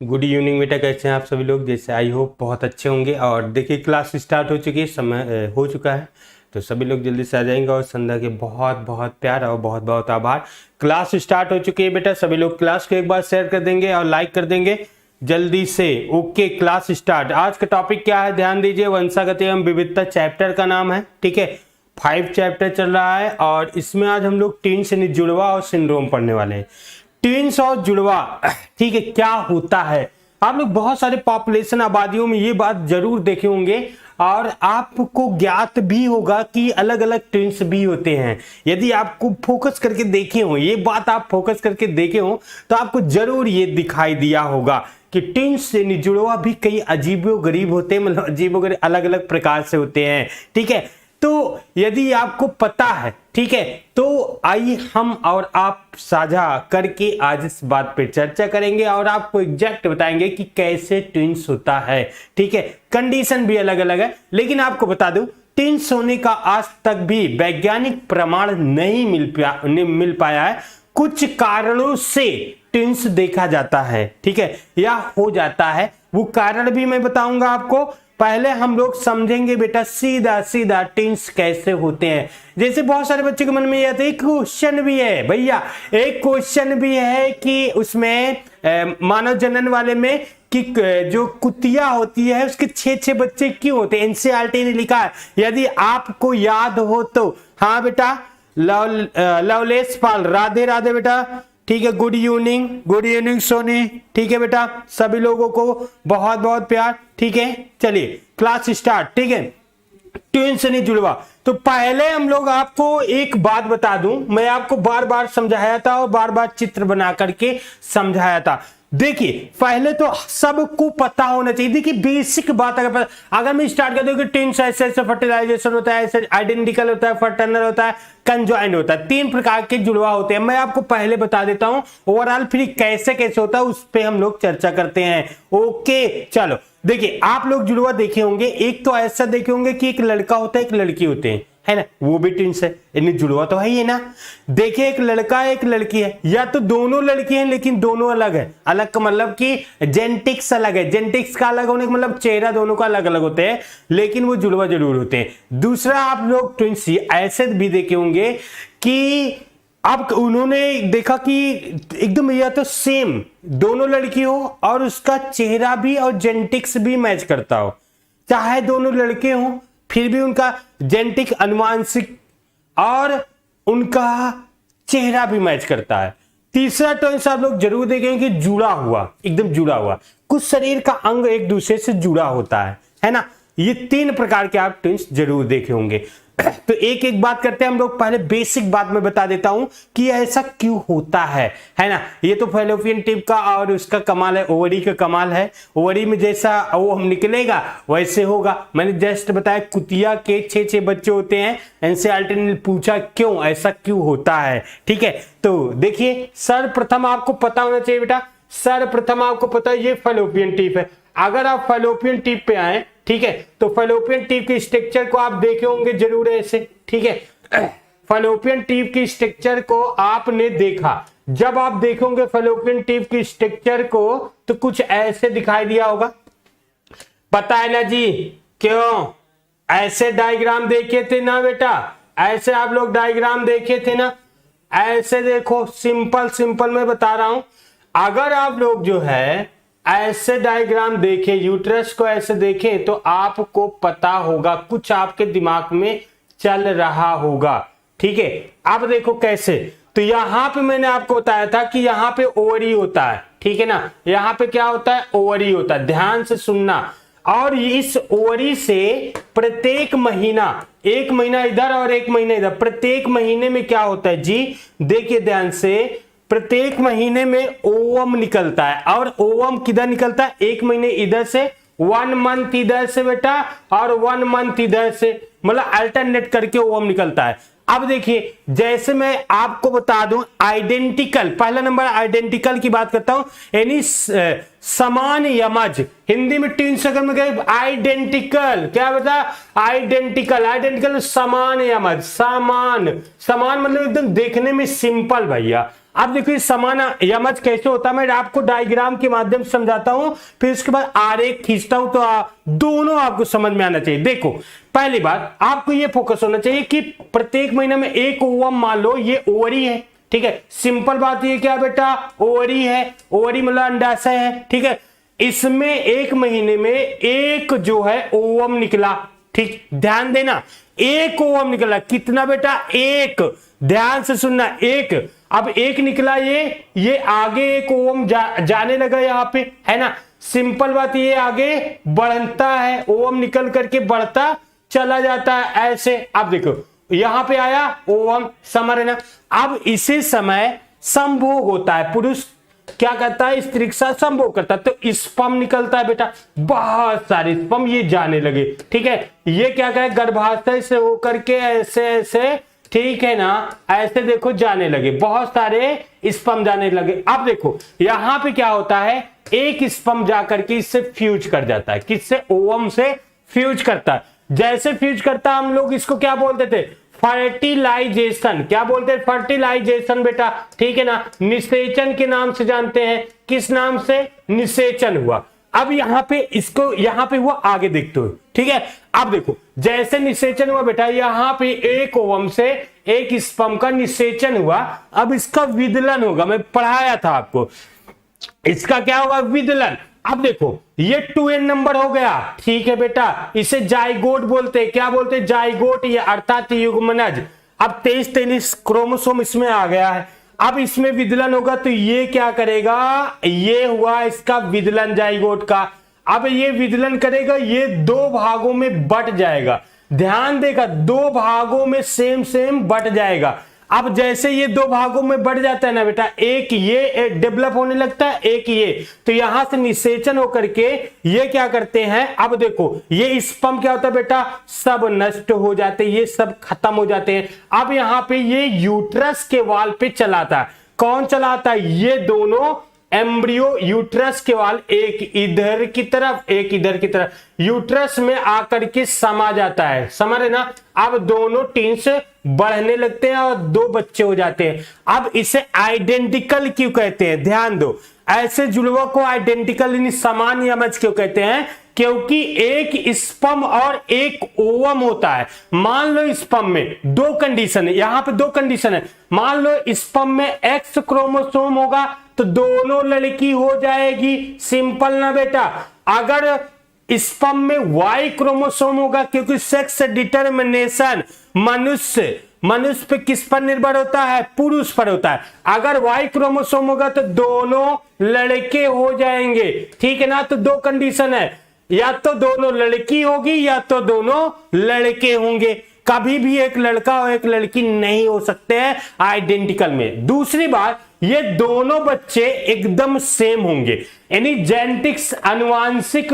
Good evening बेटा, कैसे हैं आप सभी लोग। जैसे आई होप बहुत अच्छे होंगे। और देखिए क्लास स्टार्ट हो चुकी है, समय हो चुका है, तो सभी लोग जल्दी से आ जाएंगे। और संध्या के बहुत बहुत प्यार और बहुत बहुत आभार। क्लास स्टार्ट हो चुकी है बेटा, सभी लोग क्लास को एक बार शेयर कर देंगे और लाइक कर देंगे जल्दी से। Okay, class start. आज का टॉपिक क्या है, ध्यान दीजिए। वंशागत एवं विविधता चैप्टर का नाम है, ठीक है। 5 चैप्टर चल रहा है और इसमें आज हम लोग ट्विन्स यानी जुड़वा और सिंड्रोम पढ़ने वाले हैं। ट्विन्स और जुड़वा, ठीक है, क्या होता है। आप लोग बहुत सारे पॉपुलेशन आबादियों में ये बात जरूर देखे होंगे और आपको ज्ञात भी होगा कि अलग अलग ट्विन्स भी होते हैं। यदि आपको फोकस करके देखे हो, ये बात आप फोकस करके देखे हो, तो आपको जरूर ये दिखाई दिया होगा कि ट्विन्स से जुड़वा भी कई अजीबो गरीब होते हैं, मतलब अजीबो गरीब अलग अलग प्रकार से होते हैं, ठीक है। तो यदि आपको पता है, ठीक है, तो आइए हम और आप साझा करके आज इस बात पे चर्चा करेंगे और आपको एग्जैक्ट बताएंगे कि कैसे ट्विन्स होता है, ठीक है। कंडीशन भी अलग अलग है, लेकिन आपको बता दूं ट्विन्स होने का आज तक भी वैज्ञानिक प्रमाण नहीं मिल पाया है। कुछ कारणों से ट्विन्स देखा जाता है, ठीक है, या हो जाता है। वो कारण भी मैं बताऊंगा आपको। पहले हम लोग समझेंगे बेटा सीधा सीधा ट्विन्स कैसे होते हैं। जैसे बहुत सारे बच्चों के मन में ये आता है, एक क्वेश्चन भी है भैया, एक क्वेश्चन भी है कि उसमें मानव जनन वाले में कि जो कुतिया होती है उसके 6 बच्चे क्यों होते हैं। एनसीईआरटी ने लिखा है, यदि आपको याद हो तो। हाँ बेटा, लवलेश पाल, राधे राधे बेटा, ठीक है। गुड इवनिंग सोनी, ठीक है बेटा, सभी लोगों को बहुत बहुत प्यार, ठीक है। चलिए क्लास स्टार्ट, ठीक है। ट्विन्स यानी जुड़वा। तो पहले हम लोग आपको एक बात बता दूं, मैं आपको बार बार समझाया था और बार बार चित्र बना करके समझाया था। देखिए पहले तो सबको पता होना चाहिए, देखिए बेसिक बात अगर मैं स्टार्ट कर दूं कि ट्विन्स ऐसे ऐसे फर्टिलाइजेशन होता है, ऐसे आइडेंटिकल होता है, फर्टर्नल होता है, कंजॉइंट होता है, 3 प्रकार के जुड़वा होते हैं। मैं आपको पहले बता देता हूं ओवरऑल, फिर कैसे कैसे होता है उस पर हम लोग चर्चा करते हैं। ओके चलो, देखिए आप लोग जुड़वा देखे होंगे। एक तो ऐसा देखे होंगे कि एक लड़का होता है, एक लड़की होते हैं, है ना, वो भी ट्विन्स है, यानी जुड़वा तो है ही ना। देखिए एक लड़का है, एक लड़की है, या तो दोनों लड़की हैं लेकिन दोनों अलग है। अलग का मतलब कि जेनेटिक्स अलग है। जेनेटिक्स का अलग होने का मतलब चेहरा दोनों का अलग अलग होते हैं, लेकिन वो जुड़वा जरूर होते हैं। दूसरा, आप लोग ट्विन्स ऐसे भी देखे होंगे कि अब उन्होंने देखा कि एकदम या तो सेम दोनों लड़की हो और उसका चेहरा भी और जेनेटिक्स भी मैच करता हो, चाहे दोनों लड़के हो फिर भी उनका जेनेटिक अनुवांशिक और उनका चेहरा भी मैच करता है। तीसरा ट्विन्स आप लोग जरूर देखेंगे कि जुड़ा हुआ, एकदम जुड़ा हुआ, कुछ शरीर का अंग एक दूसरे से जुड़ा होता है ना। ये 3 प्रकार के आप ट्विन्स जरूर देखे होंगे। तो एक एक बात करते हैं हम लोग। पहले बेसिक बात मैं बता देता हूं कि ऐसा क्यों होता है ना। ये तो फैलोपियन ट्यूब का और उसका कमाल है, ओवरी का कमाल है। ओवरी में जैसा वो हम निकलेगा वैसे होगा। मैंने जस्ट बताया कुतिया के 6 बच्चे होते हैं। एनसीईआरटी ने पूछा क्यों, ऐसा क्यों होता है, ठीक है। तो देखिए सर्वप्रथम आपको पता होना चाहिए बेटा, सर्वप्रथम आपको पता है ये फैलोपियन ट्यूब है। अगर आप फैलोपियन ट्यूब पे आए, ठीक है, तो फैलोपियन ट्यूब के स्ट्रक्चर को आप देखे होंगे जरूर ऐसे, ठीक है। फैलोपियन ट्यूब की स्ट्रक्चर को आपने देखा, जब आप देखोगे फैलोपियन ट्यूब की स्ट्रक्चर को तो कुछ ऐसे दिखाई दिया होगा, पता है ना जी। क्यों ऐसे डायग्राम देखे थे ना बेटा, ऐसे आप लोग डायग्राम देखे थे ना, ऐसे देखो, सिंपल मैं बता रहा हूं। अगर आप लोग जो है ऐसे डायग्राम देखें, यूट्रस को ऐसे देखें, तो आपको पता होगा, कुछ आपके दिमाग में चल रहा होगा, ठीक है। अब देखो कैसे, तो यहां पे मैंने आपको बताया था कि यहां पे ओवरी होता है, ठीक है ना। यहां पे क्या होता है, ओवरी होता है, ध्यान से सुनना। और इस ओवरी से प्रत्येक महीना, 1 महीना इधर और 1 महीना इधर, प्रत्येक महीने में क्या होता है जी, देखिए ध्यान से, प्रत्येक महीने में ओवम निकलता है। और ओवम किधर निकलता है, 1 महीने इधर से, 1 मंथ इधर से बेटा, और 1 मंथ इधर से, मतलब अल्टरनेट करके ओवम निकलता है। अब देखिए जैसे मैं आपको बता दूं आइडेंटिकल, पहला नंबर आइडेंटिकल की बात करता हूं, यानी समान यमज, हिंदी में 3 सेकंड में गए आइडेंटिकल, क्या बता, आइडेंटिकल, आइडेंटिकल समान यमज, समान, समान मतलब एकदम देखने में सिंपल भैया। अब देखो ये समान यमज कैसे होता है, मैं आपको डायग्राम के माध्यम से समझाता हूं, फिर उसके बाद आरेख खींचता हूं, तो दोनों आपको समझ में आना चाहिए। देखो पहली बात आपको ये फोकस होना चाहिए कि प्रत्येक महीने में एक ओवम, मान लो ये ओवरी है, ठीक है, सिंपल बात ये क्या बेटा, ओवरी है, ओवरी मतलब अंडाशय है, ठीक है, इसमें एक महीने में एक जो है ओवम निकला, ठीक, ध्यान देना, एक ओवम निकला, कितना बेटा, एक, ध्यान से सुनना, एक, अब एक निकला, ये आगे एक ओवम जाने लगा यहां पे, है ना, सिंपल बात, ये आगे बढ़ता है, ओवम निकल करके बढ़ता चला जाता है ऐसे। अब देखो यहां पे आया ओवम, समझ ना, अब इसी समय संभोग होता है, पुरुष क्या करता है, स्त्री के साथ संभोग करता है, तो स्पर्म निकलता है बेटा, बहुत सारे स्पर्म ये जाने लगे, ठीक है, ये क्या कहे, गर्भाशय से होकर के ऐसे ऐसे, ठीक है ना, ऐसे देखो जाने लगे, बहुत सारे स्पर्म जाने लगे। अब देखो यहां पे क्या होता है, एक स्पर्म जाकर के इससे फ्यूज कर जाता है, किससे, ओवम से फ्यूज करता है, जैसे फ्यूज करता है हम लोग इसको क्या बोलते थे, फर्टिलाइजेशन, क्या बोलते हैं, फर्टिलाइजेशन बेटा, ठीक है ना, निषेचन के नाम से जानते हैं, किस नाम से, निषेचन हुआ। अब यहां पे इसको यहां पे हुआ, आगे देखते हो, ठीक है, अब देखो जैसे निषेचन हुआ बेटा, यहां पे एक ओवम से एक स्पर्म का निषेचन हुआ, अब इसका विदलन होगा, मैं पढ़ाया था आपको, इसका क्या होगा, विदलन। अब देखो ये 2n नंबर हो गया, ठीक है बेटा, इसे जाइगोट बोलते हैं, क्या बोलते हैं, जाइगोट, ये अर्थात युग्मनज। अब 23-23 क्रोमोसोम इसमें आ गया है, अब इसमें विदलन होगा, तो ये क्या करेगा, ये हुआ इसका विदलन जाइगोट का। अब ये विदलन करेगा, ये दो भागों में बट जाएगा, ध्यान देगा, दो भागों में सेम सेम बट जाएगा। अब जैसे ये दो भागों में बढ़ जाता है ना बेटा, एक ये डेवलप होने लगता है, एक ये, तो यहां से निषेचन होकर के ये क्या करते हैं, अब देखो ये स्पर्म क्या होता है बेटा, सब नष्ट हो जाते, ये सब खत्म हो जाते हैं। अब यहां पे ये यूट्रस के वाल पे चलाता है, कौन चलाता है, ये दोनों एम्ब्रियो यूट्रस के वाल, एक इधर की तरफ एक इधर की तरफ, यूट्रस में आकर के समा जाता है, समझ रहे ना। अब दोनों टिन्स बढ़ने लगते हैं और दो बच्चे हो जाते हैं। अब इसे आइडेंटिकल क्यों कहते हैं, ध्यान दो, ऐसे जुड़वा को आइडेंटिकल यानी समान यमज क्यों कहते हैं, क्योंकि एक स्पर्म और एक ओवम होता है। मान लो स्पर्म में दो कंडीशन है, यहां पे दो कंडीशन है, मान लो स्पर्म में एक्स क्रोमोसोम होगा तो दोनों लड़की हो जाएगी, सिंपल ना बेटा। अगर स्पर्म में वाई क्रोमोसोम होगा, क्योंकि सेक्स डिटर्मिनेशन मनुष्य पे किस पर निर्भर होता है, पुरुष पर होता है। अगर वाई क्रोमोसोम होगा तो दोनों लड़के हो जाएंगे, ठीक है ना। तो दो कंडीशन है, या तो दोनों लड़की होगी या तो दोनों लड़के होंगे, कभी भी एक लड़का और एक लड़की नहीं हो सकते हैं आइडेंटिकल में। दूसरी बात, ये दोनों बच्चे एकदम सेम होंगे, यानी जेनेटिक्स आनुवांशिक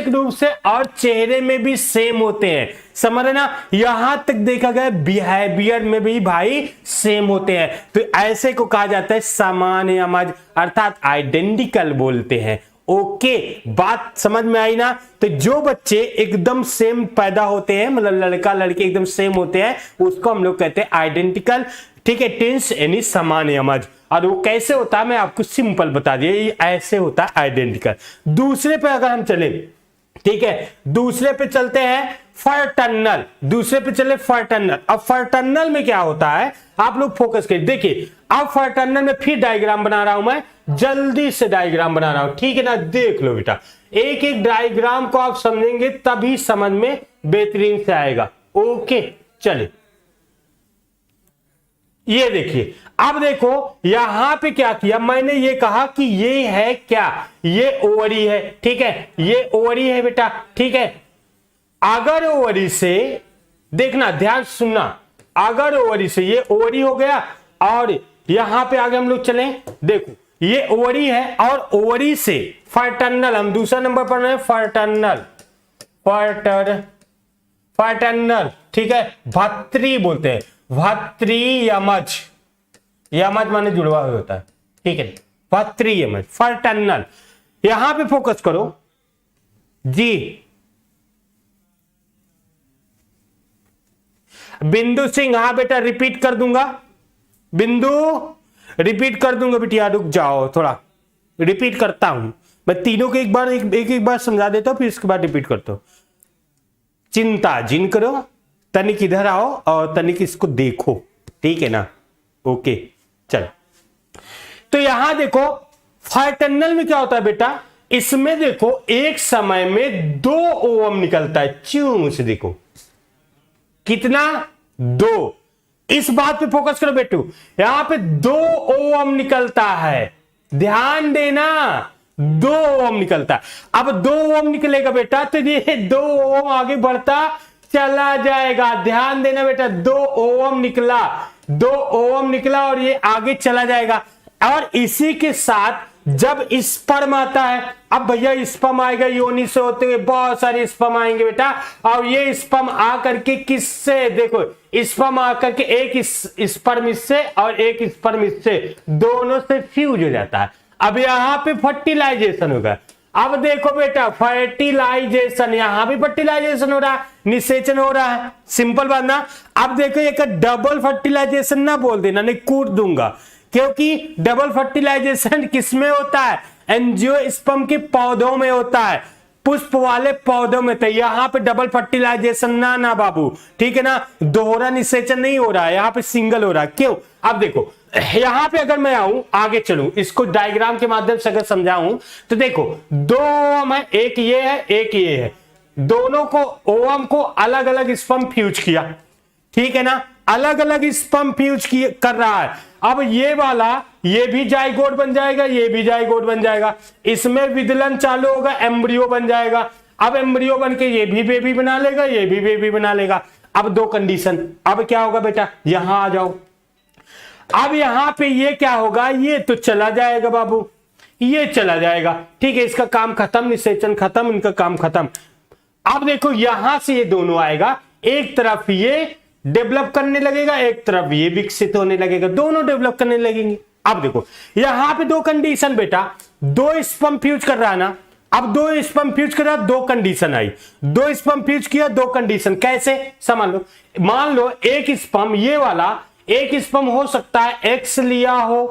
रूप से और चेहरे में भी सेम होते हैं, समझ ना। यहां तक देखा गया बिहेवियर में भी भाई सेम होते हैं, तो ऐसे को कहा जाता है समान यमज, अर्थात आइडेंटिकल बोलते हैं। ओके, बात समझ में आई ना। तो जो बच्चे एकदम सेम पैदा होते हैं, मतलब लड़का लड़की एकदम सेम होते हैं, उसको हम लोग कहते हैं आइडेंटिकल, ठीक है, ट्विंस यानी समान यमज। और वो कैसे होता है मैं आपको सिंपल बता दिया, ये ऐसे होता है आइडेंटिकल। दूसरे पे अगर हम चले, ठीक है, दूसरे पे चलते हैं फर्टर्नल, दूसरे पे चले फर्टर्नल। अब फर्टर्नल में क्या होता है आप लोग फोकस करिए, देखिए अब फर्टर्नल में फिर डायग्राम बना रहा हूं मैं, जल्दी से डायग्राम बना रहा हूं, ठीक है ना। देख लो बेटा, एक एक डायग्राम को आप समझेंगे तभी समझ में बेहतरीन से आएगा। ओके चलिए, ये देखिए, अब देखो यहां पे क्या किया मैंने, ये कहा कि ये है क्या, ये ओवरी है, ठीक है, ये ओवरी है बेटा, ठीक है। अगर ओवरी से, देखना ध्यान सुनना, अगर ओवरी से ये ओवरी हो गया और यहां पे आगे हम लोग चले, देखो ये ओवरी है और ओवरी से फर्टर्नल, हम दूसरा नंबर पर हैं, फर्टर्नल, ठीक है, भत्री बोलते हैं, भत्री यमज, यमज माने जुड़वा होता है, ठीक है, फर्टिलिटी में फर्टर्नल, यहां पे फोकस करो जी। बिंदु सिंह, हाँ बेटा रिपीट कर दूंगा, बिंदु रिपीट कर दूंगा बेटिया, रुक जाओ थोड़ा रिपीट करता हूं मैं, तीनों को एक बार समझा देता हूं, फिर इसके बाद रिपीट करता हूं। चिंता जिन करो, तनिक इधर आओ और तनिक इसको देखो, ठीक है ना, ओके चलो। तो यहां देखो फर्टर्नल में क्या होता है बेटा, इसमें देखो एक समय में 2 ओवम निकलता है, च्यों से देखो कितना, 2। इस बात पे फोकस करो बेटू, यहां पे 2 ओवम निकलता है, ध्यान देना 2 ओम निकलता है। अब 2 ओम निकलेगा बेटा तो ये 2 ओम आगे बढ़ता चला जाएगा, ध्यान देना बेटा, 2 ओम निकला, 2 ओम निकला और ये आगे चला जाएगा। और इसी के साथ जब स्पर्म आता है, अब भैया स्पर्म आएगा योनि से होते हुए, बहुत सारे स्पर्म आएंगे बेटा, और ये स्पर्म आकर के किससे, देखो स्पर्म आकर के एक स्पर्म इससे और एक स्पर्म इससे, दोनों से फ्यूज हो जाता है। अब यहां पे फर्टिलाइजेशन होगा। अब देखो बेटा फर्टिलाइजेशन, यहां भी फर्टिलाइजेशन हो रहा है, निषेचन हो रहा है, सिंपल बात ना। अब देखो एक डबल फर्टिलाइजेशन ना बोल देना, नहीं कूट दूंगा, क्योंकि डबल फर्टिलाइजेशन किसमें होता है, एंजियोस्पर्म के पौधों में होता है, पुष्प वाले पौधों में। तो यहां पे डबल फर्टिलाइजेशन ना बाबू, ठीक है ना, दोहरा निषेचन नहीं हो रहा है, यहां पे सिंगल हो रहा है। क्यों, अब देखो यहां पे अगर मैं आऊं आगे चलूं, इसको डायग्राम के माध्यम से अगर समझाऊं तो देखो 2 ओवम है, एक ये है एक ये है, दोनों को ओवम को अलग अलग स्पर्म फ्यूज किया, ठीक है ना, अलग अलग स्पर्म फ्यूज कर रहा है। अब ये वाला ये भी जाइगोट बन जाएगा, ये भी जाइगोट बन जाएगा, इसमें विदलन चालू होगा, एम्ब्रियो बन जाएगा। अब एम्ब्रियो बन के ये भी बेबी बना लेगा, ये भी बेबी बना लेगा। अब 2 कंडीशन, अब क्या होगा बेटा, यहां आ जाओ, अब यहां पे ये क्या होगा, ये तो चला जाएगा बाबू, ये चला जाएगा, ठीक है, इसका काम खत्म, निषेचन खत्म, इनका काम खत्म। अब देखो यहां से ये दोनों आएगा, एक तरफ ये डेवलप करने लगेगा, एक तरफ ये विकसित होने लगेगा, दोनों डेवलप करने लगेंगे। अब देखो यहां पे 2 कंडीशन बेटा, 2 स्पर्म फ्यूज कर रहा है ना, अब 2 स्पर्म फ्यूज कर रहा, 2 कंडीशन आई, 2 स्पर्म फ्यूज किया, 2 कंडीशन, कैसे समझ लो, मान लो एक स्पर्म ये वाला, एक स्पर्म हो सकता है एक्स लिया हो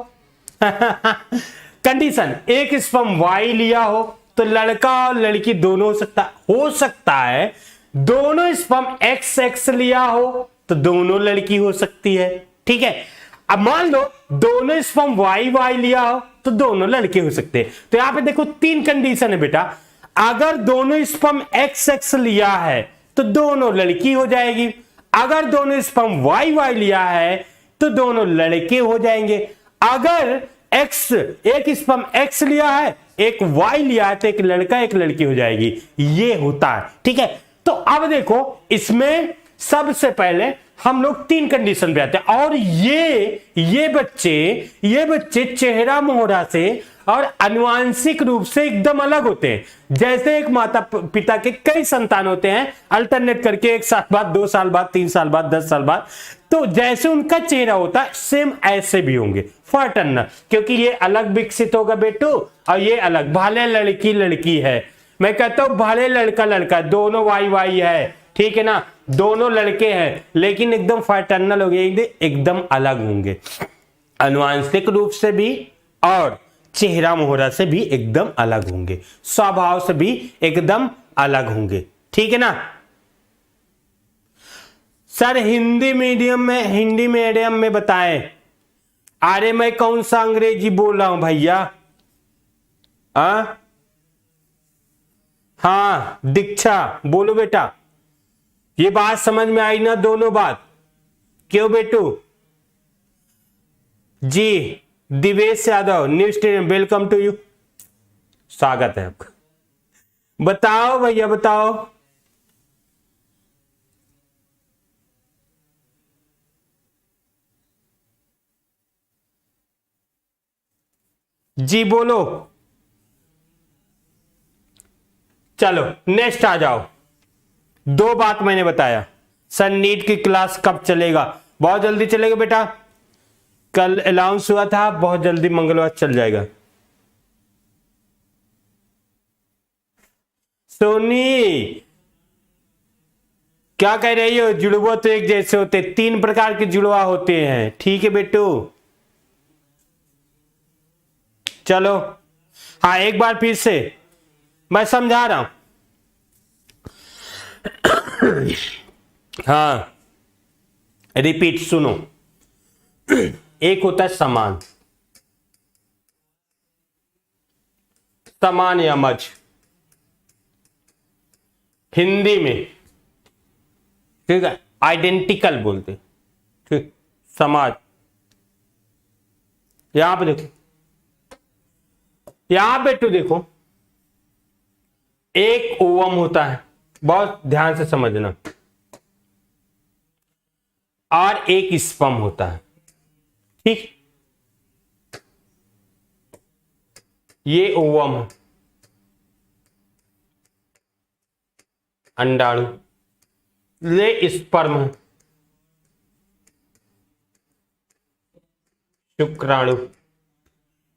कंडीशन, एक स्पर्म वाई लिया हो, तो लड़का और लड़की दोनों हो सकता है दोनों स्पर्म एक्स एक्स लिया हो तो दोनों लड़की हो सकती है, ठीक है। अब मान लो दोनों स्पर्म वाई वाई लिया हो तो दोनों लड़के हो सकते हैं। तो यहां पे देखो 3 कंडीशन है बेटा, अगर दोनों स्पर्म एक्स एक्स लिया है तो दोनों लड़की हो जाएगी, अगर दोनों स्पर्म वाई वाई लिया है तो दोनों लड़के हो जाएंगे, अगर एक्स एक स्पर्म एक्स लिया है एक वाई लिया है तो एक लड़का एक लड़की हो जाएगी, ये होता है, ठीक है। तो अब देखो इसमें सबसे पहले हम लोग 3 कंडीशन पे आते हैं, और ये बच्चे चेहरा मोहरा से और आनुवांशिक रूप से एकदम अलग होते हैं। जैसे एक माता पिता के कई संतान होते हैं अल्टरनेट करके, 1 साल बाद, 2 साल बाद, 3 साल बाद, 10 साल बाद, तो जैसे उनका चेहरा होता है सेम ऐसे भी होंगे फर्टर्नल, क्योंकि ये अलग विकसित होगा बेटू और ये अलग, भले लड़की लड़की है, मैं कहता हूं भले लड़का लड़का, दोनों वाई वाई है, ठीक है ना, दोनों लड़के हैं, लेकिन एकदम फर्टर्नल हो गए, एकदम अलग होंगे, आनुवांशिक रूप से भी और चेहरा मोहरा से भी एकदम अलग होंगे, स्वभाव से भी एकदम अलग होंगे, ठीक है ना। सर हिंदी मीडियम में बताएं। अरे मैं कौन सा अंग्रेजी बोल रहा हूं भैया, हाँ दीक्षा बोलो बेटा, ये बात समझ में आई ना, दोनों बात, क्यों बेटू जी। Divesh Yadav new stadium, welcome to you, स्वागत है आपका, बताओ भैया बताओ। जी बोलो, चलो नेक्स्ट आ जाओ। 2 बात मैंने बताया, सर नीट की क्लास कब चलेगा, बहुत जल्दी चलेगा बेटा, कल अनाउंस हुआ था, बहुत जल्दी मंगलवार चल जाएगा, सोनी क्या कह रही हो? जुड़वा तो एक जैसे होते, 3 प्रकार के जुड़वा होते हैं, ठीक है बेटू। चलो हाँ, एक बार फिर से मैं समझा रहा हूं। हाँ रिपीट सुनो। एक होता है समान, समान या मज, हिंदी में ठीक है आइडेंटिकल बोलते, ठीक। समाज, यहां पे देखो, यहां पे तो देखो एक ओवम होता है, बहुत ध्यान से समझना, और एक स्पर्म होता है, ठीक। ये ओवम है, अंडाणु, ये स्पर्म है, शुक्राणु।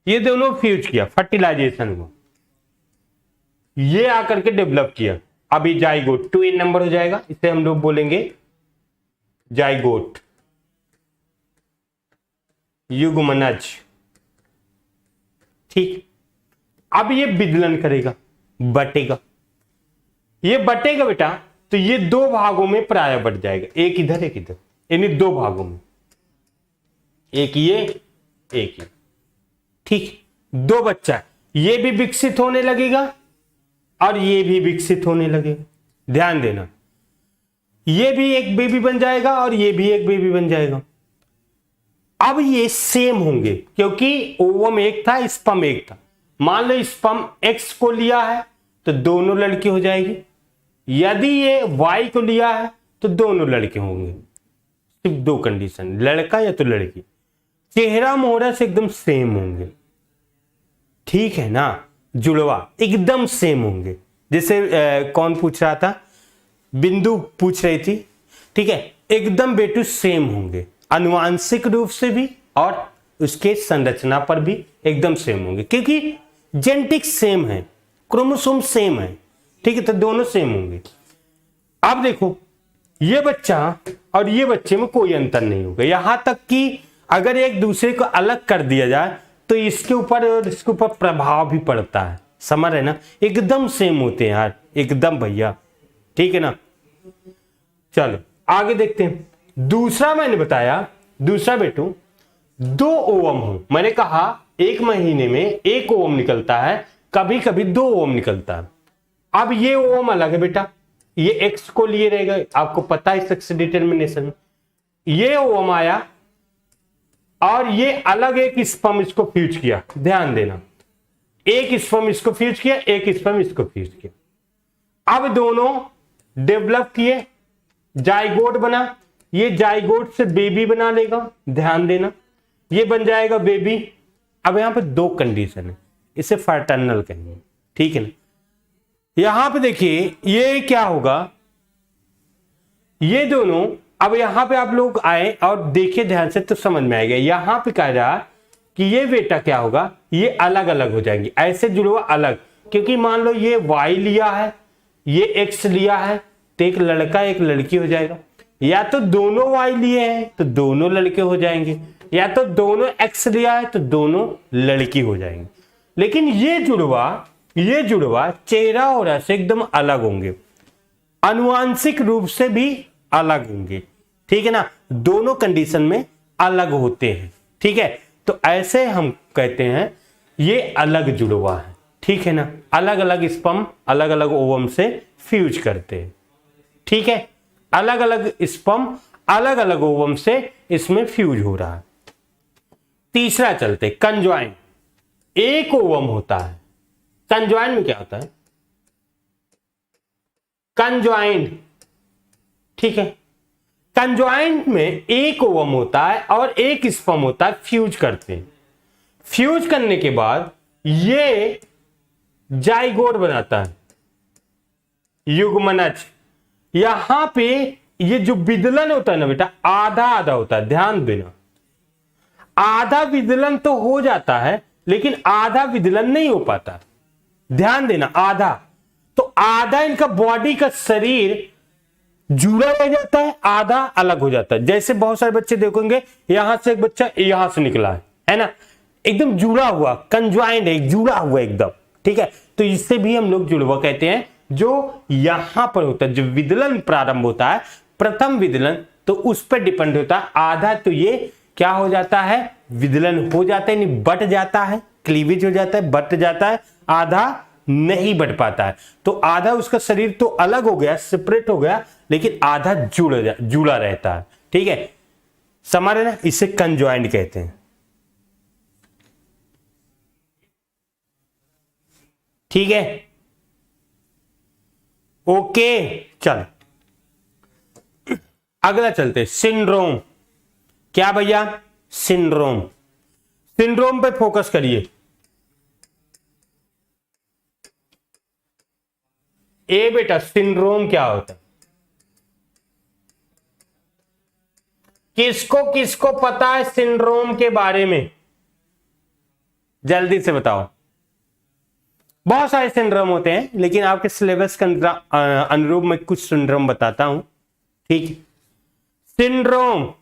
ये दोनों फ्यूज किया फर्टिलाइजेशन को, ये आकर के डेवलप किया। अभी जाइगोट 2 इन नंबर हो जाएगा, इसे हम लोग बोलेंगे जाइगोट, युग्मनज, ठीक। अब ये विदलन करेगा, बटेगा, ये बटेगा बेटा, तो ये 2 भागों में प्राय बट जाएगा, एक इधर एक इधर, यानी 2 भागों में, एक ये एक ये, ठीक। 2 बच्चा, ये भी विकसित होने लगेगा और ये भी विकसित होने लगेगा। ध्यान देना, ये भी एक बेबी बन जाएगा और ये भी एक बेबी बन जाएगा। अब ये सेम होंगे क्योंकि ओवम एक था, स्पर्म एक था। मान लो स्पर्म एक्स को लिया है तो दोनों लड़की हो जाएगी, यदि ये वाई को लिया है तो दोनों लड़के होंगे। सिर्फ 2 कंडीशन, लड़का या तो लड़की, चेहरा मोहरा से एकदम सेम होंगे, ठीक है ना। जुड़वा एकदम सेम होंगे, जैसे कौन पूछ रहा था, बिंदु पूछ रही थी, ठीक है। एकदम बेटू सेम होंगे, आनुवांशिक रूप से भी और उसके संरचना पर भी एकदम सेम होंगे, क्योंकि जेनेटिक सेम है, क्रोमोसोम सेम है, ठीक है, तो दोनों सेम होंगे। अब देखो ये बच्चा और ये बच्चे में कोई अंतर नहीं होगा, यहां तक कि अगर एक दूसरे को अलग कर दिया जाए तो इसके ऊपर और इसके ऊपर प्रभाव भी पड़ता है, समझ रहे ना। एकदम सेम होते हैं यार, एकदम भैया, ठीक है ना। चलो आगे देखते हैं। दूसरा मैंने बताया, दूसरा बेटू 2 ओवम हो, मैंने कहा 1 महीने में 1 ओवम निकलता है, कभी कभी 2 ओवम निकलता है। अब ये ओवम अलग है बेटा, ये एक्स को लिए रहेगा, आपको पता है सेक्स डिटरमिनेशन। ये ओवम आया और ये अलग एक स्पर्म इसको फ्यूज किया, ध्यान देना, एक स्पर्म इसको फ्यूज किया, एक स्पर्म इसको फ्यूज किया। अब दोनों डेवलप किए, जाइगोट बना, ये जाइगोट से बेबी बना लेगा, ध्यान देना, ये बन जाएगा बेबी। अब यहां पे 2 कंडीशन है, इसे फर्टर्नल कहेंगे, ठीक है ना। यहां पे देखिए ये क्या होगा, ये दोनों, अब यहां पे आप लोग आए और देखिए ध्यान से तो समझ में आएगा। यहां पे कह रहा कि ये बेटा क्या होगा, ये अलग अलग हो जाएंगे, ऐसे जुड़वा अलग, क्योंकि मान लो ये वाई लिया है, ये एक्स लिया है, तो एक लड़का एक लड़की हो जाएगा। या तो दोनों वाई लिए हैं तो दोनों लड़के हो जाएंगे, या तो दोनों एक्स लिया है तो दोनों लड़की हो जाएंगे। लेकिन ये जुड़वा चेहरा और से एकदम अलग होंगे, आनुवांशिक रूप से भी अलग होंगे, ठीक है ना। दोनों कंडीशन में अलग होते हैं, ठीक है। तो ऐसे हम कहते हैं ये अलग जुड़वा है, ठीक है ना। अलग अलग स्पर्म अलग अलग ओवम से फ्यूज करते हैं, ठीक है। अलग अलग स्पर्म अलग अलग ओवम से इसमें फ्यूज हो रहा है। तीसरा चलते, कंजॉइन, एक ओवम होता है। कंजॉइन में क्या होता है, कंजॉइंड, ठीक है। कंजॉइंड में एक ओवम होता है और एक स्पर्म होता है, फ्यूज करते हैं। फ्यूज करने के बाद ये जाइगोट बनाता है, युग्मनज। यहां पे ये जो विदलन होता है ना बेटा, आधा आधा होता है, ध्यान देना। आधा विदलन तो हो जाता है लेकिन आधा विदलन नहीं हो पाता, ध्यान देना, आधा। तो आधा इनका बॉडी का शरीर जुड़ा रह जाता है, आधा अलग हो जाता है। जैसे बहुत सारे बच्चे देखोगे यहां से एक बच्चा यहां से निकला है ना, एकदम जुड़ा हुआ, कंज्वाइंड है, जुड़ा हुआ एकदम, ठीक है। तो इससे भी हम लोग जुड़वा कहते हैं। जो यहां पर होता है, जो विदलन प्रारंभ होता है, प्रथम विदलन, तो उस पर डिपेंड होता है। आधा तो ये क्या हो जाता है, विदलन हो जाता है, नहीं बट जाता है, क्लीवेज हो जाता है, बट जाता है, आधा नहीं बढ़ पाता है। तो आधा उसका शरीर तो अलग हो गया, सेपरेट हो गया, लेकिन आधा जुड़ा रहता है, ठीक है। समझ रहे ना, इसे कंजॉइंट कहते हैं, ठीक है। ओके, चल अगला चलते, सिंड्रोम। क्या भैया, सिंड्रोम। सिंड्रोम पे फोकस करिए। ए बेटा, सिंड्रोम क्या होता है? किसको किसको पता है सिंड्रोम के बारे में? जल्दी से बताओ। बहुत सारे सिंड्रोम होते हैं, लेकिन आपके सिलेबस के अनुरूप मैं कुछ सिंड्रोम बताता हूं, ठीक। सिंड्रोम,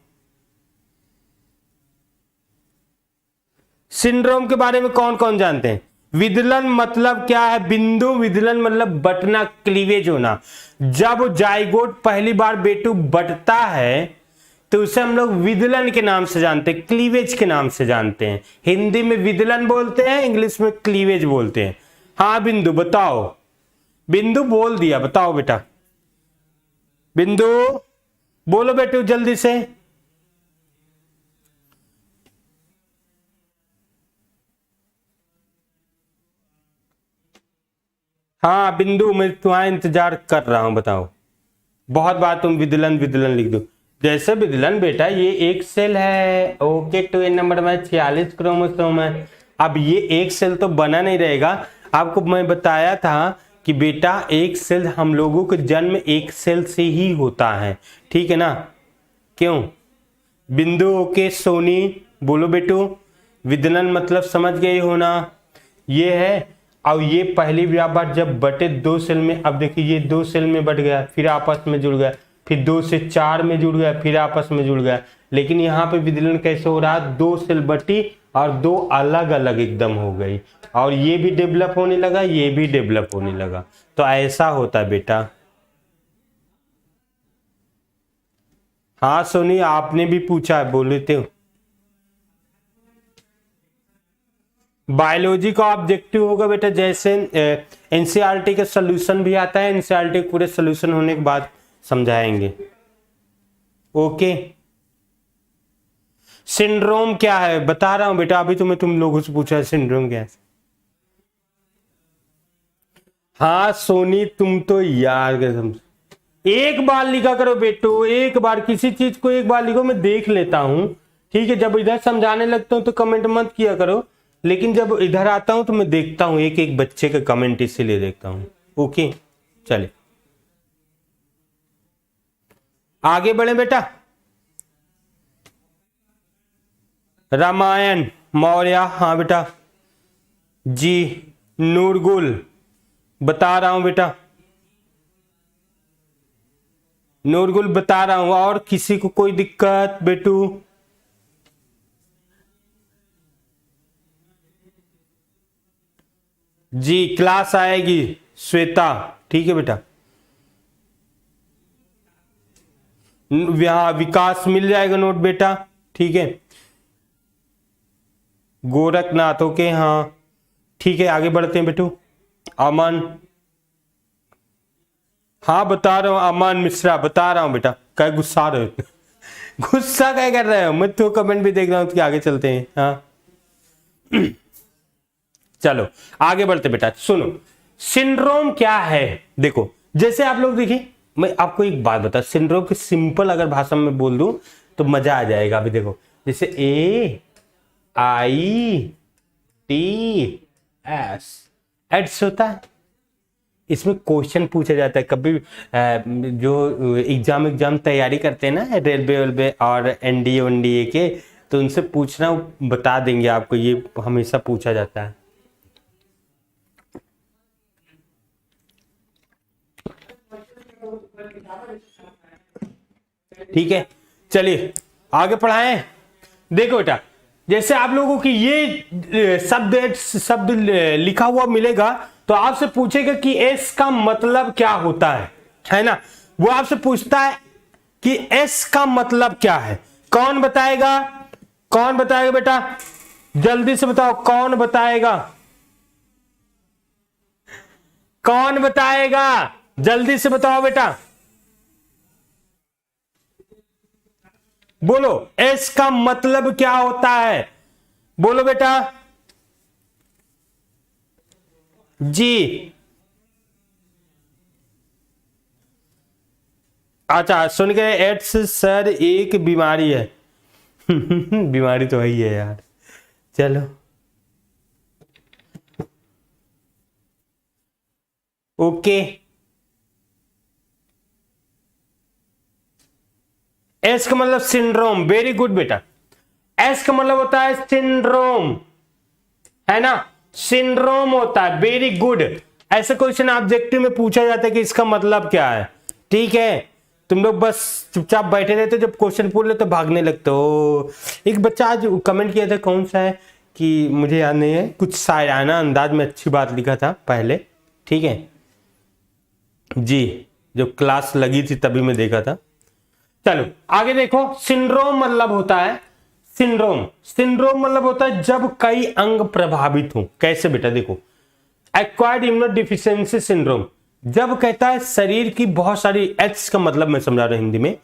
सिंड्रोम के बारे में कौन कौन जानते हैं? विदलन मतलब क्या है? बिंदु विदलन मतलब बटना, क्लीवेज होना। जब जाइगोट पहली बार बेटू बटता है तो उसे हम लोग विदलन के नाम से जानते हैं, क्लीवेज के नाम से जानते हैं। हिंदी में विदलन बोलते हैं, इंग्लिश में क्लीवेज बोलते हैं। हाँ बिंदु बताओ, बिंदु बोल दिया, बताओ बेटा, बिंदु बोलो बेटू जल्दी से। हाँ बिंदु, मैं तुम्हारा इंतजार कर रहा हूं, बताओ। बहुत बार तुम विदलन विदलन लिख दो। जैसे विदलन बेटा, ये एक सेल है, ओके, 2 नंबर में 46 क्रोमोसोम है। अब ये एक सेल तो बना नहीं रहेगा। आपको मैं बताया था कि बेटा एक सेल, हम लोगों का जन्म एक सेल से ही होता है, ठीक है ना। क्यों बिंदु, ओके, सोनी बोलो बेटू। विदलन मतलब समझ गए हो ना, ये है। और ये पहली बार जब बटे 2 सेल में, अब देखिए ये 2 सेल में बट गया, फिर आपस में जुड़ गया, फिर 2 से 4 में जुड़ गया, फिर आपस में जुड़ गया। लेकिन यहाँ पे विदलन कैसे हो रहा, 2 सेल बटी और 2 अलग अलग एकदम हो गई, और ये भी डेवलप होने लगा, ये भी डेवलप होने लगा। तो ऐसा होता है बेटा। हाँ सोनी, आपने भी पूछा है, बोल लेते हो। बायोलॉजी का ऑब्जेक्टिव होगा बेटा, जैसे एनसीईआरटी का सॉल्यूशन भी आता है, एनसीईआरटी पूरे सॉल्यूशन होने के बाद समझाएंगे, ओके। सिंड्रोम क्या है बता रहा हूं बेटा, अभी तो मैं तुम लोगों से पूछा है सिंड्रोम क्या है। हाँ सोनी, तुम तो यार एक बार लिखा करो बेटो, एक बार किसी चीज को एक बार लिखो, मैं देख लेता हूं, ठीक है। जब इधर समझाने लगता हूं तो कमेंट मत किया करो, लेकिन जब इधर आता हूं तो मैं देखता हूं एक एक बच्चे का कमेंट, इसीलिए देखता हूं, ओके। चले आगे बढ़े बेटा। रामायण मौर्य, हाँ बेटा जी। नूरगुल बता रहा हूं बेटा, नूरगुल बता रहा हूं। और किसी को कोई दिक्कत बेटू? जी क्लास आएगी श्वेता, ठीक है बेटा। विकास मिल जाएगा नोट बेटा, ठीक है। गोरखनाथ, ओके, हाँ ठीक है। आगे बढ़ते हैं बेटू। अमन, हाँ बता रहा हूँ, अमन मिश्रा बता रहा हूँ बेटा। क्या गुस्सा रहे हो? गुस्सा क्या कर रहे हो? मैं तो कमेंट भी देख रहा हूँ, आगे चलते हैं। हाँ चलो आगे बढ़ते बेटा। सुनो सिंड्रोम क्या है, देखो जैसे आप लोग देखिए, मैं आपको एक बात बता, सिंड्रोम की सिंपल अगर भाषा में बोल दूं तो मजा आ जाएगा। अभी देखो, जैसे AITS एड्स होता है, इसमें क्वेश्चन पूछा जाता है। कभी जो एग्जाम तैयारी करते हैं ना, रेलवे और NDA के, तो उनसे पूछना, बता देंगे आपको, ये हमेशा पूछा जाता है। ठीक है, चलिए आगे पढ़ाएं। देखो बेटा, जैसे आप लोगों की ये शब्द लिखा हुआ मिलेगा तो आपसे पूछेगा कि एस का मतलब क्या होता है ना। वो आपसे पूछता है कि एस का मतलब क्या है। कौन बताएगा, कौन बताएगा बेटा, जल्दी से बताओ, कौन बताएगा, कौन बताएगा, जल्दी से बताओ बेटा, बोलो एस का मतलब क्या होता है, बोलो बेटा जी। अच्छा सुन के, एड्स सर एक बीमारी है। बीमारी तो वही है यार। चलो ओके, एस का मतलब सिंड्रोम, वेरी गुड बेटा। एस का मतलब होता है सिंड्रोम, है ना, सिंड्रोम होता है, वेरी गुड। ऐसे क्वेश्चन ऑब्जेक्टिव में पूछा जाता है कि इसका मतलब क्या है। ठीक है, तुम लोग बस चुपचाप बैठे रहते, जब क्वेश्चन पूछ ले तो भागने लगते हो। एक बच्चा आज कमेंट किया था, कौन सा है कि मुझे याद नहीं है, कुछ शायराना अंदाज में अच्छी बात लिखा था पहले। ठीक है जी, जो क्लास लगी थी तभी मैं देखा था। चलो आगे देखो, सिंड्रोम मतलब होता है, सिंड्रोम, सिंड्रोम मतलब होता है जब कई अंग प्रभावित हो। कैसे बेटा, देखो एक्वायर्ड इम्यूनोडेफिशिएंसी सिंड्रोम, जब कहता है शरीर की बहुत सारी, एच का मतलब मैं समझा रहा हूं हिंदी में,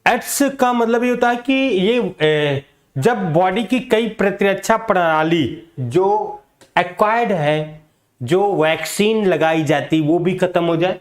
एच का मतलब ये होता है कि ये जब बॉडी की कई प्रतिरक्षा प्रणाली जो एक्वायर्ड है, जो वैक्सीन लगाई जाती वो भी खत्म हो जाए,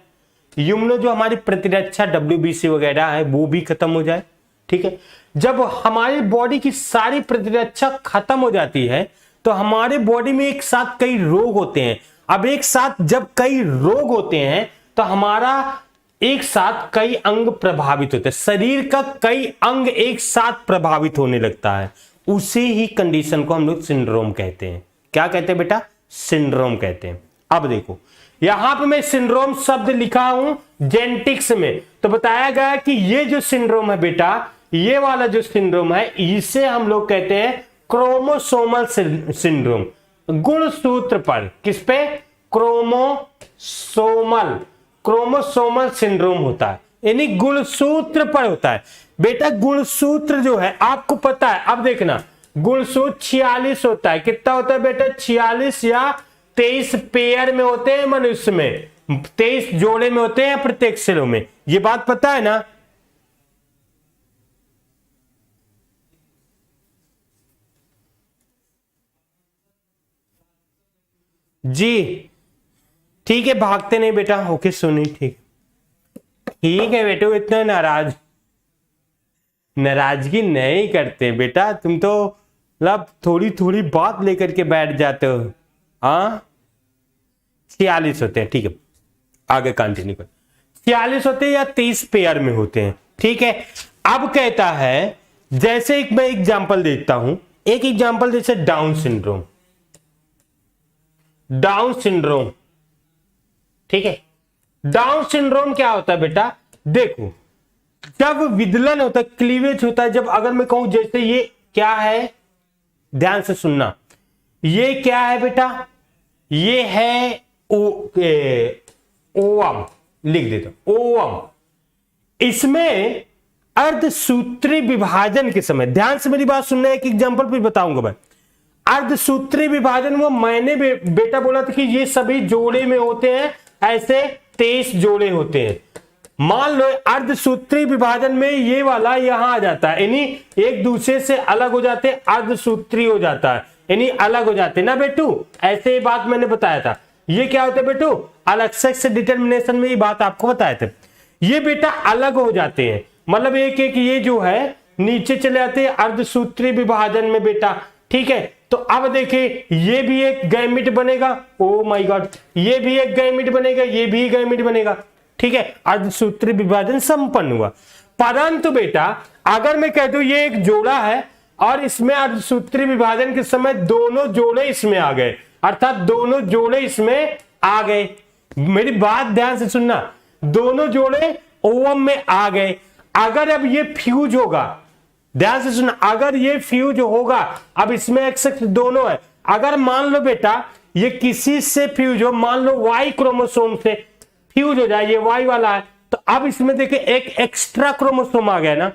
इम्यूनो जो हमारी प्रतिरक्षा WBC वगैरह है वो भी खत्म हो जाए। ठीक है, जब हमारी बॉडी की सारी प्रतिरक्षा खत्म हो जाती है तो हमारे बॉडी में एक साथ कई रोग होते हैं। अब एक साथ जब कई रोग होते हैं तो हमारा एक साथ कई अंग प्रभावित होते हैं, शरीर का कई अंग एक साथ प्रभावित होने लगता है। उसी ही कंडीशन को हम लोग सिंड्रोम कहते हैं। क्या कहते हैं बेटा, सिंड्रोम कहते हैं। अब देखो यहां पे मैं सिंड्रोम शब्द लिखा हूं जेनेटिक्स में, तो बताया गया कि ये जो सिंड्रोम है बेटा, ये वाला जो सिंड्रोम है इसे हम लोग कहते हैं क्रोमोसोमल सिंड्रोम। गुणसूत्र पर, किस पे, क्रोमोसोमल, क्रोमोसोमल सिंड्रोम होता है, यानी गुणसूत्र पर होता है। बेटा गुणसूत्र जो है आपको पता है, अब देखना गुणसूत्र 46 होता है। कितना होता है बेटा, 46 या 23 पेयर में होते हैं मनुष्य में, 23 जोड़े में होते हैं प्रत्येक सेलों में, ये बात पता है ना। जी ठीक है, भागते नहीं बेटा, ओके सुनी, ठीक ठीक है बेटो, इतना नाराजगी नहीं करते बेटा, तुम तो मतलब थोड़ी थोड़ी बात लेकर के बैठ जाते हो। हाँ 46 होते हैं, ठीक है आगे कंटिन्यू कर। 46 होते हैं या 30 पेयर में होते हैं। ठीक है, अब कहता है, जैसे एक मैं एग्जांपल देता हूं, एक एग्जांपल जैसे डाउन सिंड्रोम, डाउन सिंड्रोम। ठीक है, डाउन सिंड्रोम क्या होता है बेटा, देखो जब विदलन होता है, क्लीवेज होता है, जब अगर मैं कहूं जैसे ये क्या है, ध्यान से सुनना, ये क्या है बेटा, ये है ओवम, लिख देता ओवम। इसमें अर्धसूत्री विभाजन के समय, ध्यान से मेरी बात सुनना, एक एग्जांपल फिर बताऊंगा मैं। अर्धसूत्री विभाजन, वो मैंने बेटा बोला था कि ये सभी जोड़े में होते हैं, ऐसे 23 जोड़े होते हैं। मान लो अर्धसूत्री विभाजन में ये वाला यहां आ जाता है, यानी एक दूसरे से अलग हो जाते हैं, अर्धसूत्री हो जाता है, यानी अलग हो जाते हैं ना बेटू। ऐसे ये बात मैंने बताया था, ये क्या होता है बेटू, अलग सेक्स डिटर्मिनेशन में ये बात आपको बताए थे। ये बेटा अलग हो जाते हैं, मतलब एक एक ये जो है नीचे चले जाते हैं अर्धसूत्री विभाजन में बेटा। ठीक है, तो अब देखिए ये भी एक गैमिट बनेगा, ओ माय गॉड, ये भी एक गैमिट बनेगा, ये भी गैमिट बनेगा। ठीक है, अर्धसूत्री विभाजन संपन्न हुआ। परंतु बेटा अगर मैं कह दूं ये एक जोड़ा है और इसमें अर्धसूत्री विभाजन के समय दोनों जोड़े इसमें आ गए, अर्थात दोनों जोड़े इसमें आ गए, मेरी बात ध्यान से सुनना, दोनों जोड़े ओवम में आ गए। अगर अब ये फ्यूज होगा, ध्यान से सुना, अगर ये फ्यूज होगा, अब इसमें एक्स दोनों है, अगर मान लो बेटा ये किसी से फ्यूज हो, मान लो वाई क्रोमोसोम से फ्यूज हो जाए, ये वाई वाला है, तो अब इसमें देखिए एक एक्स्ट्रा क्रोमोसोम आ गया ना,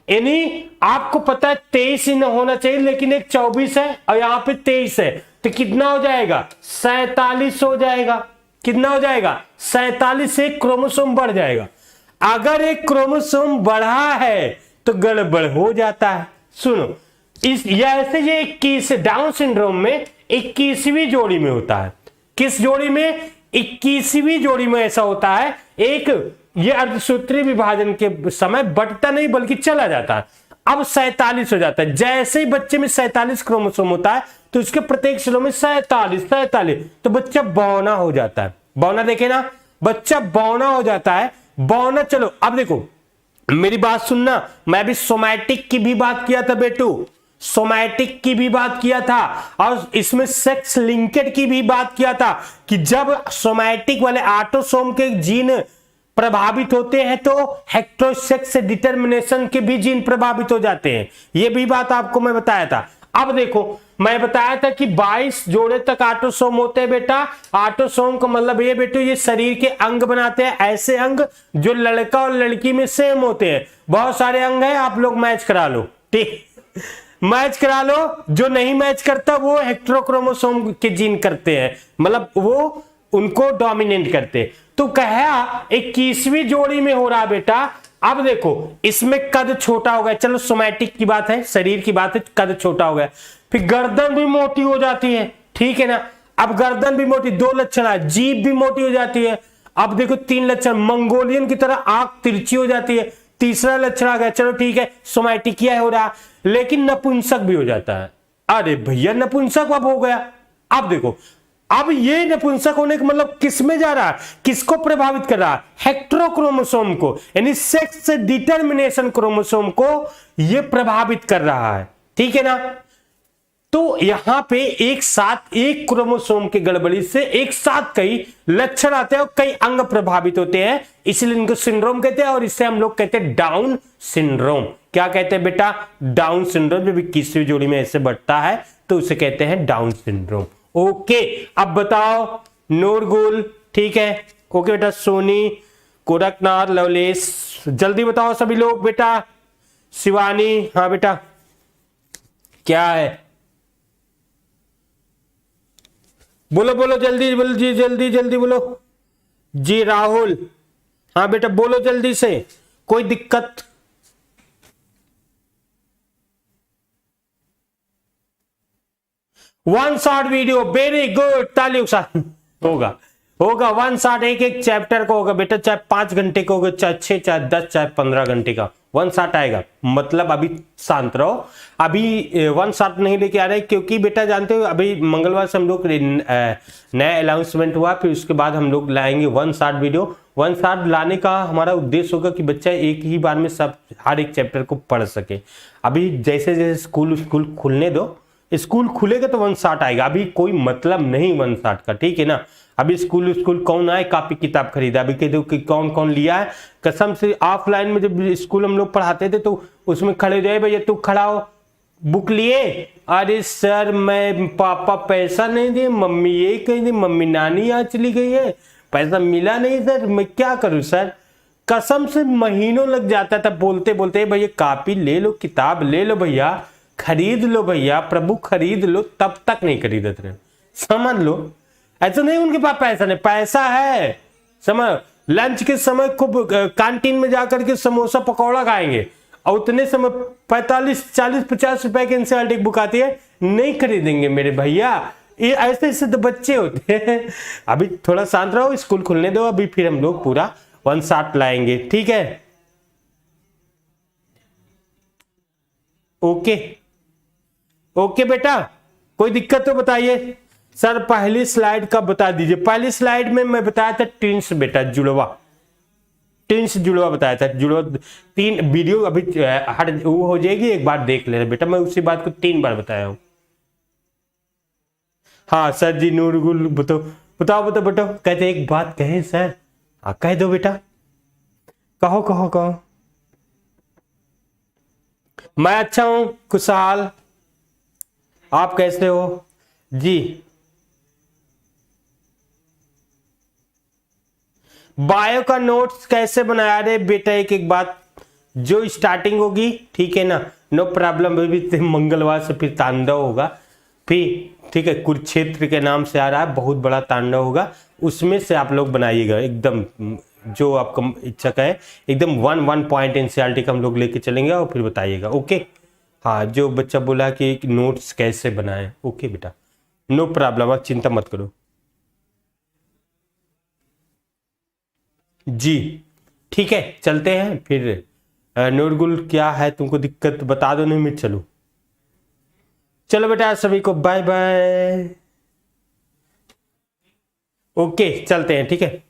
यानी आपको पता है 23 ही होना चाहिए, लेकिन एक 24 है और यहां पे 23 है, तो कितना हो जाएगा 47 हो जाएगा। कितना हो जाएगा 47 से क्रोमोसोम बढ़ जाएगा। अगर एक क्रोमोसोम बढ़ा है तो गड़बड़ हो जाता है। सुनो, इस ऐसे ये 21 डाउन सिंड्रोम में 21वीं जोड़ी में होता है। किस जोड़ी में? 21वीं जोड़ी में ऐसा होता है। एक ये अर्धसूत्री विभाजन के समय बढ़ता नहीं बल्कि चला जाता है, अब 47 हो जाता है। जैसे ही बच्चे में 47 क्रोमोसोम होता है तो उसके प्रत्येक सेलों में 47 तो बच्चा बौना हो जाता है। बौना देखे ना, बच्चा बौना हो जाता है। बौना, चलो अब देखो मेरी बात सुनना, मैं भी सोमैटिक की भी बात किया था बेटू, सोमैटिक की भी बात किया था और इसमें सेक्स लिंकेड की भी बात किया था कि जब सोमैटिक वाले ऑटोसोम के जीन प्रभावित होते हैं तो हेटेरोसेक्स डिटरमिनेशन के भी जीन प्रभावित हो जाते हैं। यह भी बात आपको मैं बताया था। अब देखो मैं बताया था कि 22 जोड़े तक ऑटोसोम होते हैं बेटा। ऑटोसोम का मतलब ये बेटो, ये शरीर के अंग बनाते हैं, ऐसे अंग जो लड़का और लड़की में सेम होते हैं। बहुत सारे अंग हैं, आप लोग मैच करा लो, ठीक, मैच करा लो। जो नहीं मैच करता वो हेटेरोक्रोमोसोम के जीन करते हैं, मतलब वो उनको डोमिनेट करते। तो कहा 21वीं जोड़ी में हो रहा बेटा। अब देखो इसमें कद छोटा हो गया, चलो सोमैटिक की बात है, शरीर की बात है, कद छोटा हो गया। फिर गर्दन भी मोटी हो जाती है, ठीक है ना। अब गर्दन भी मोटी, 2 लक्षण है, जीभ भी मोटी हो जाती है। अब देखो 3 लक्षण, मंगोलियन की तरह आंख तिरछी हो जाती है। तीसरा लक्षण आ गया, चलो ठीक है सोमैटिक क्या हो रहा, लेकिन नपुंसक भी हो जाता है। अरे भैया नपुंसक अब हो गया। अब देखो, अब ये नपुंसक होने का मतलब किस में जा रहा है, किसको प्रभावित कर रहा है? हेटेरोक्रोमोसोम को, यानी सेक्स डिटरमिनेशन क्रोमोसोम को ये प्रभावित कर रहा है, ठीक है ना। तो यहां पे एक साथ एक क्रोमोसोम की गड़बड़ी से एक साथ कई लक्षण आते हैं और कई अंग प्रभावित होते हैं, इसलिए इनको सिंड्रोम कहते हैं। और इससे हम लोग कहते हैं डाउन सिंड्रोम। क्या कहते हैं बेटा? Down syndrome. जब 21वीं जोड़ी में ऐसे बढ़ता है तो उसे कहते हैं डाउन सिंड्रोम। ओके, अब बताओ नूरगुल, ठीक है, ओके बेटा, सोनी, कोडकनाथ, लवलेश, जल्दी बताओ सभी लोग बेटा। शिवानी, हाँ बेटा क्या है, बोलो बोलो जल्दी, बोलो जी, जल्दी जल्दी बोलो जी। राहुल, हाँ बेटा बोलो जल्दी से, कोई दिक्कत? One shot video, very good, तालियों के साथ होगा होगा। वन शॉट एक चैप्टर का होगा बेटा, चाहे 5 घंटे का होगा, चाहे 6, चाहे 10, चाहे 15 घंटे का वन शॉट आएगा। मतलब अभी शांत रहो, अभी वन शॉट नहीं लेके आ रहे, क्योंकि बेटा जानते हो अभी मंगलवार से हम लोग नया अनाउंसमेंट हुआ, फिर उसके बाद हम लोग लाएंगे one shot video. One shot लाने का हमारा उद्देश्य होगा कि बच्चा एक ही बार में सब हर एक चैप्टर को पढ़ सके। अभी जैसे जैसे स्कूल खुलने दो, स्कूल खुलेगा तो वन शॉट आएगा, अभी कोई मतलब नहीं वन शॉट का, ठीक है ना। अभी स्कूल कौन आए कॉपी किताब खरीदा, अभी कह दो कि कौन कौन लिया है। कसम से ऑफलाइन में जब स्कूल हम लोग पढ़ाते थे तो उसमें खड़े जाए, भैया तू खड़ा हो, बुक लिए? अरे सर मैं, पापा पैसा नहीं दिए, मम्मी ये कही थी, मम्मी नानी यहाँ चली गई है, पैसा मिला नहीं सर, मैं क्या करूँ सर। कसम से महीनों लग जाता था बोलते बोलते, भैया कॉपी ले लो, किताब ले लो भैया, खरीद लो भैया, प्रभु खरीद लो, तब तक नहीं खरीदते रहे। समझ लो, ऐसा नहीं उनके पास पैसा नहीं, पैसा है। समझ, लंच के समय खूब कैंटीन में जाकर के समोसा पकौड़ा खाएंगे और उतने समय 45, 40, 50 रुपए की एनसीईआरटी बुक आती है, नहीं खरीदेंगे मेरे भैया। ये ऐसे ऐसे तो बच्चे होते हैं। अभी थोड़ा शांत रहो, स्कूल खुलने दो, अभी फिर हम लोग पूरा वन शॉट लाएंगे, ठीक है। ओके ओके बेटा, कोई दिक्कत तो बताइए। सर पहली स्लाइड का बता दीजिए। पहली स्लाइड में मैं बताया था ट्विंस बेटा, जुड़वा, ट्विंस जुड़वा बताया था। जुड़वा 3 वीडियो अभी हर वो हो जाएगी, एक बार देख लेना बेटा, मैं उसी बात को 3 बार बताया हूं। हाँ सर जी, नूरगुल बताओ बताओ बताओ बताओ, कहते एक बात कहें सर? हाँ कह दो बेटा, कहो कहो कहो। मैं अच्छा हूं खुशहाल, आप कैसे हो जी। बायो का नोट्स कैसे बनाया रे बेटा, एक एक बात, जो स्टार्टिंग होगी ठीक है ना, नो प्रॉब्लम, अभी मंगलवार से फिर तांडव होगा, फिर ठीक है, कुरुक्षेत्र के नाम से आ रहा है, बहुत बड़ा तांडव होगा, उसमें से आप लोग बनाइएगा एकदम जो आपका इच्छा का है, एकदम वन पॉइंट एनसीईआरटी का हम लोग लेके चलेंगे और फिर बताइएगा, ओके। हाँ, जो बच्चा बोला कि नोट्स कैसे बनाए, ओके बेटा, नो प्रॉब्लम, आप चिंता मत करो जी। ठीक है, चलते हैं फिर। नूरगुल क्या है तुमको दिक्कत, बता दो, नहीं मैं चलूं। चलो बेटा, सभी को बाय बाय, ओके चलते हैं, ठीक है।